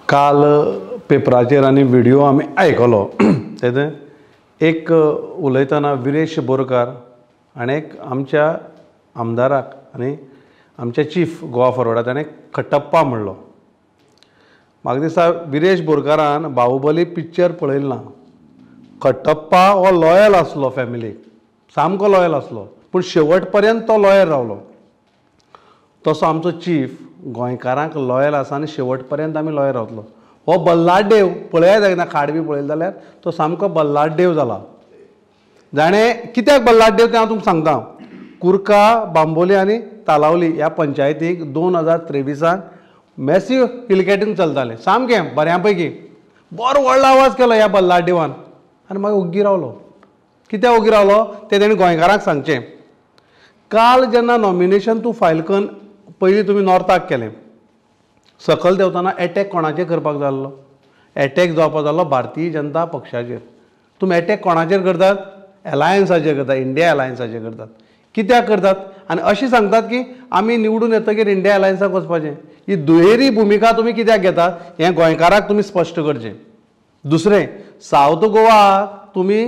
काल पेपराचेर आनी व्हिडिओ आमी आयकलो तेतूंत एक उलयतना विरेश बोरकार हाणें आमच्या आमदाराक आनी आमच्या चीफ गोवा फॉरवर्डाक ताणें खट्टप्पा म्हणलो. म्हाका दिसता विरेश बोरकारान बाहुबली पिक्चर पळयलो ना. खट्टप्पा हो लॉयल आसलो फॅमिलीक, सामको लॉयल आसलो, पूण शेवट पर्यंत तो लॉयल रावलो. तसो आमचो चीफ गोंयकारांक लॉयल आसा आनी शेवट पर्यंत आमी लॉयल रावतलो. हो बल्लादेव पळयात एकदां खाड बी पळयलो जाल्यार तो सामको बल्लादेव जाला. जाणें कित्याक बल्लादेव तें हांव तुमकां सांगता. कुर्का, बांबोली आनी तालावली ह्या पंचायतीक 2023 मॅसिव क्रिकेटींग चलतालें, सामकें बऱ्या पैकी. बरो व्हडलो आवाज केलो ह्या बल्लादेवान आनी मागीर ओग्गी रावलो. कित्याक ओग्गी रावलो तें तेणें गोंयकारांक सांगचें. काल जेन्ना नॉमिनेशन तूं फायल करून पयलीं तुमी नॉर्थाक केलें, सकयल देंवतना एटॅक कोणाचेर करपाक जाल्लो? एटॅक जावपाक जाल्लो भारतीय जनता पक्षाचेर. तुमी एटॅक कोणाचेर करतात? एलायन्साचेर करतात, इंडिया एलायन्साचेर करतात. कित्याक करतात? आनी अशें सांगतात की आमी निवडून येतकीर इंडिया एलायन्साक वचपाचें. ही दुहेरी भुमिका तुमी कित्याक घेतात हें गोंयकाराक तुमी स्पश्ट करचें. दुसरें, सावथ गोवा तुमी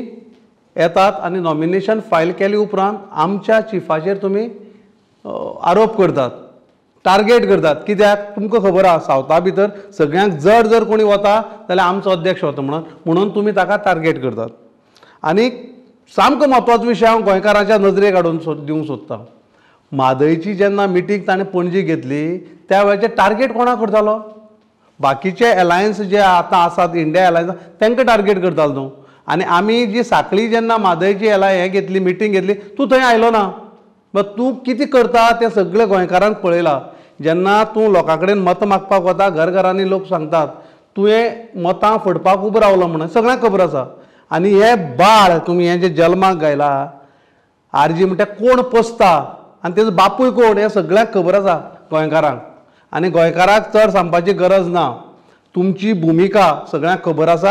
येतात आनी नॉमिनेशन फायल केले उपरांत आमच्या चिफाचेर तुमी आरोप करतात, टार्गेट करतात. कित्याक? तुमकां खबर आहा सावथा भितर सगळ्यांक जड जर कोणी वता जाल्यार आमचो अध्यक्ष वता म्हणून तुमी ताका टार्गेट करतात. आनी सामको म्हत्वाचो विशय हांव गोंयकारांच्या नजरेक हाडून दिवंक सोदतां. म्हादयची जेन्ना मिटींग ताणें पणजी घेतली त्या वेळाचेर टार्गेट कोणाक करतालो? बाकीचे एलायन्स जे आतां आसात इंडिया एलायन्स तांकां टार्गेट करतालो न्हू. आनी आमी जी साखळी जेन्ना म्हादयची घेतली मिटींग घेतली तूं थंय आयलो ना. बट तूं कितें करता तें सगळें गोंयकारांक पळयलां. जेन्ना तूं लोकां कडेन मतां मागपाक वता घरघरांनी लोक सांगतात तुवें मतां फोडपाक उबो रावलो म्हणून सगळ्यांक खबर आसा. आनी हें बाळ तुमी हें जें जल्माक घायला आरजी म्हणटा कोण पोसता आनी तेजो बापूय कोण हें सगळ्यांक खबर आसा गोंयकारांक. आनी गोंयकाराक चड सांगपाची गरज ना. तुमची भुमिका सगळ्यांक खबर आसा